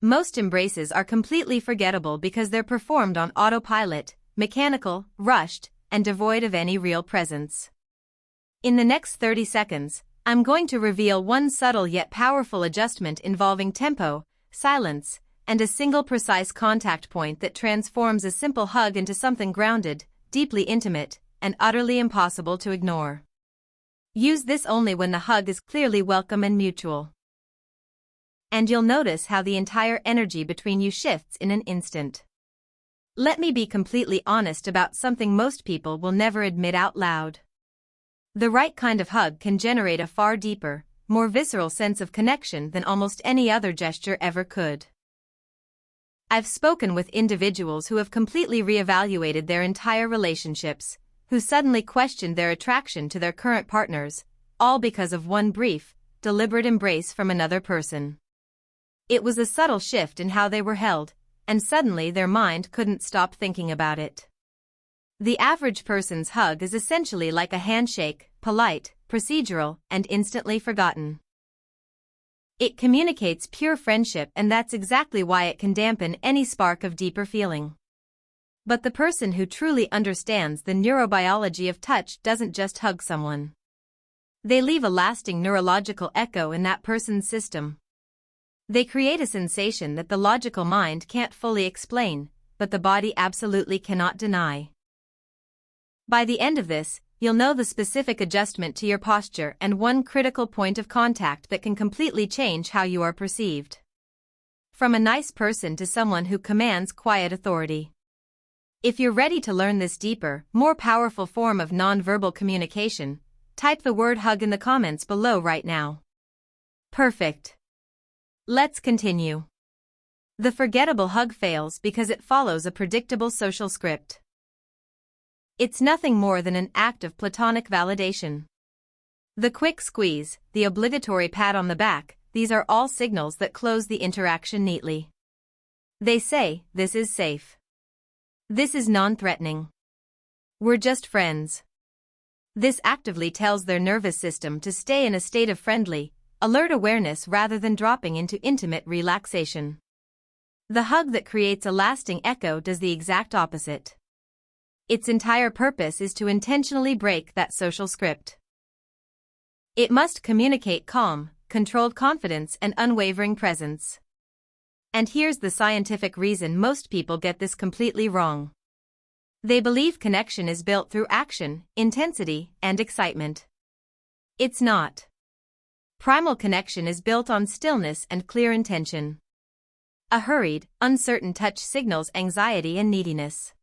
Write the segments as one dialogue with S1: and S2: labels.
S1: Most embraces are completely forgettable because they're performed on autopilot, mechanical, rushed, and devoid of any real presence. In the next 30 seconds, I'm going to reveal one subtle yet powerful adjustment involving tempo, silence, and a single precise contact point that transforms a simple hug into something grounded, deeply intimate, and utterly impossible to ignore. Use this only when the hug is clearly welcome and mutual. And you'll notice how the entire energy between you shifts in an instant. Let me be completely honest about something most people will never admit out loud. The right kind of hug can generate a far deeper, more visceral sense of connection than almost any other gesture ever could. I've spoken with individuals who have completely reevaluated their entire relationships, who suddenly questioned their attraction to their current partners, all because of one brief, deliberate embrace from another person. It was a subtle shift in how they were held, and suddenly their mind couldn't stop thinking about it. The average person's hug is essentially like a handshake, polite, procedural, and instantly forgotten. It communicates pure friendship, and that's exactly why it can dampen any spark of deeper feeling. But the person who truly understands the neurobiology of touch doesn't just hug someone. They leave a lasting neurological echo in that person's system. They create a sensation that the logical mind can't fully explain, but the body absolutely cannot deny. By the end of this, you'll know the specific adjustment to your posture and one critical point of contact that can completely change how you are perceived. From a nice person to someone who commands quiet authority. If you're ready to learn this deeper, more powerful form of nonverbal communication, type the word hug in the comments below right now. Perfect. Let's continue. The forgettable hug fails because it follows a predictable social script. It's nothing more than an act of platonic validation. The quick squeeze, the obligatory pat on the back, these are all signals that close the interaction neatly. They say, this is safe. This is non-threatening. We're just friends. This actively tells their nervous system to stay in a state of friendly, alert awareness rather than dropping into intimate relaxation. The hug that creates a lasting echo does the exact opposite. Its entire purpose is to intentionally break that social script. It must communicate calm, controlled confidence and unwavering presence. And here's the scientific reason most people get this completely wrong. They believe connection is built through action, intensity, and excitement. It's not. Primal connection is built on stillness and clear intention. A hurried, uncertain touch signals anxiety and neediness.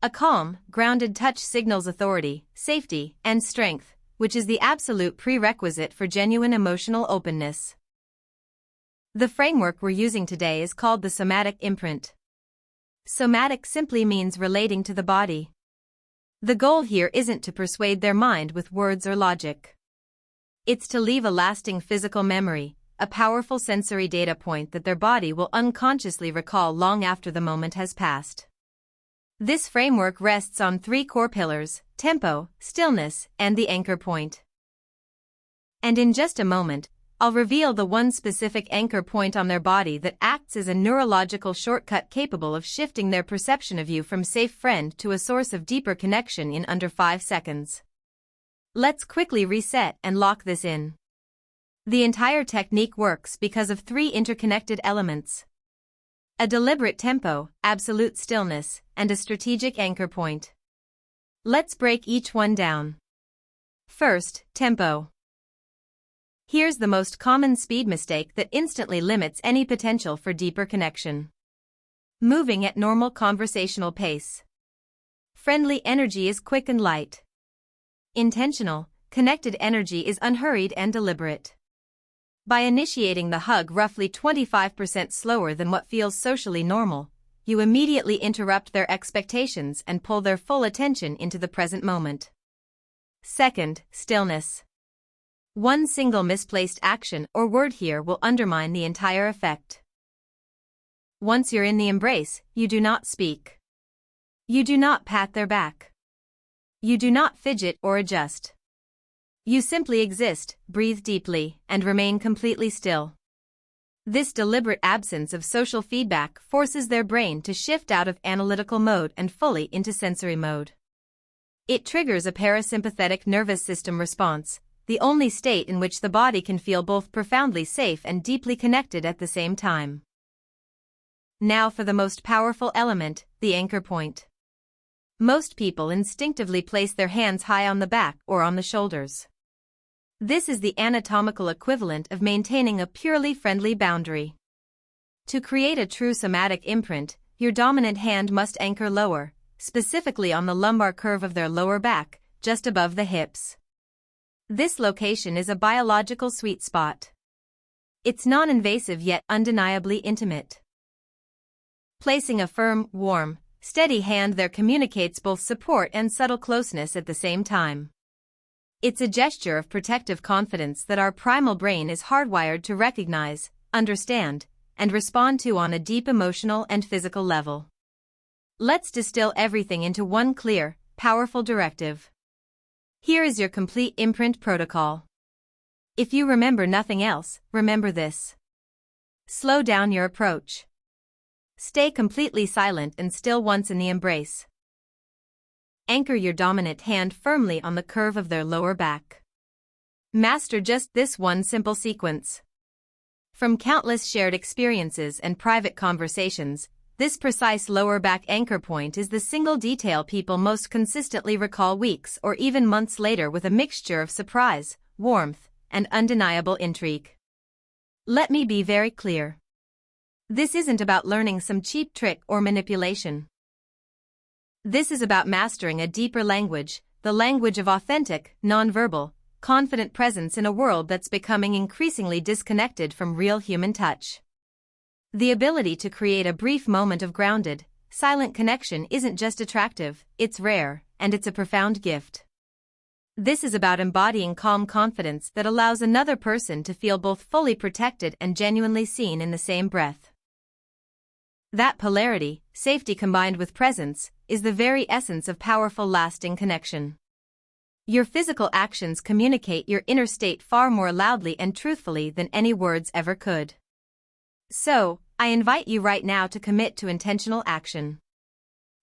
S1: A calm, grounded touch signals authority, safety, and strength, which is the absolute prerequisite for genuine emotional openness. The framework we're using today is called the somatic imprint. Somatic simply means relating to the body. The goal here isn't to persuade their mind with words or logic. It's to leave a lasting physical memory, a powerful sensory data point that their body will unconsciously recall long after the moment has passed. This framework rests on three core pillars: tempo, stillness, and the anchor point. And in just a moment, I'll reveal the one specific anchor point on their body that acts as a neurological shortcut capable of shifting their perception of you from safe friend to a source of deeper connection in under 5 seconds. Let's quickly reset and lock this in. The entire technique works because of 3 interconnected elements: a deliberate tempo, absolute stillness, and a strategic anchor point. Let's break each one down. First, tempo. Here's the most common speed mistake that instantly limits any potential for deeper connection. Moving at normal conversational pace. Friendly energy is quick and light. Intentional, connected energy is unhurried and deliberate. By initiating the hug roughly 25% slower than what feels socially normal, you immediately interrupt their expectations and pull their full attention into the present moment. Second, stillness. One single misplaced action or word here will undermine the entire effect. Once you're in the embrace, you do not speak. You do not pat their back. You do not fidget or adjust. You simply exist, breathe deeply, and remain completely still. This deliberate absence of social feedback forces their brain to shift out of analytical mode and fully into sensory mode. It triggers a parasympathetic nervous system response, the only state in which the body can feel both profoundly safe and deeply connected at the same time. Now for the most powerful element, the anchor point. Most people instinctively place their hands high on the back or on the shoulders. This is the anatomical equivalent of maintaining a purely friendly boundary. To create a true somatic imprint, your dominant hand must anchor lower, specifically on the lumbar curve of their lower back, just above the hips. This location is a biological sweet spot. It's non-invasive yet undeniably intimate. Placing a firm, warm, steady hand there communicates both support and subtle closeness at the same time. It's a gesture of protective confidence that our primal brain is hardwired to recognize, understand, and respond to on a deep emotional and physical level. Let's distill everything into one clear, powerful directive. Here is your complete imprint protocol. If you remember nothing else, remember this. Slow down your approach. Stay completely silent and still once in the embrace. Anchor your dominant hand firmly on the curve of their lower back. Master just this one simple sequence. From countless shared experiences and private conversations, this precise lower back anchor point is the single detail people most consistently recall weeks or even months later with a mixture of surprise, warmth, and undeniable intrigue. Let me be very clear. This isn't about learning some cheap trick or manipulation. This is about mastering a deeper language, the language of authentic, nonverbal, confident presence in a world that's becoming increasingly disconnected from real human touch. The ability to create a brief moment of grounded, silent connection isn't just attractive, it's rare, and it's a profound gift. This is about embodying calm confidence that allows another person to feel both fully protected and genuinely seen in the same breath. That polarity, safety combined with presence, is the very essence of powerful lasting connection. Your physical actions communicate your inner state far more loudly and truthfully than any words ever could. So, I invite you right now to commit to intentional action.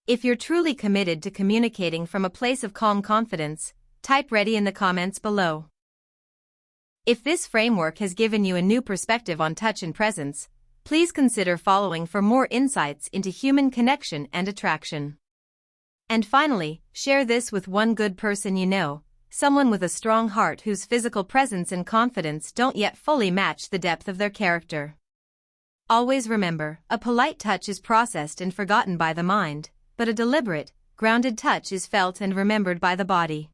S1: If you're truly committed to communicating from a place of calm confidence, type ready in the comments below. If this framework has given you a new perspective on touch and presence, please consider following for more insights into human connection and attraction. And finally, share this with one good person you know, someone with a strong heart whose physical presence and confidence don't yet fully match the depth of their character. Always remember, a polite touch is processed and forgotten by the mind, but a deliberate, grounded touch is felt and remembered by the body.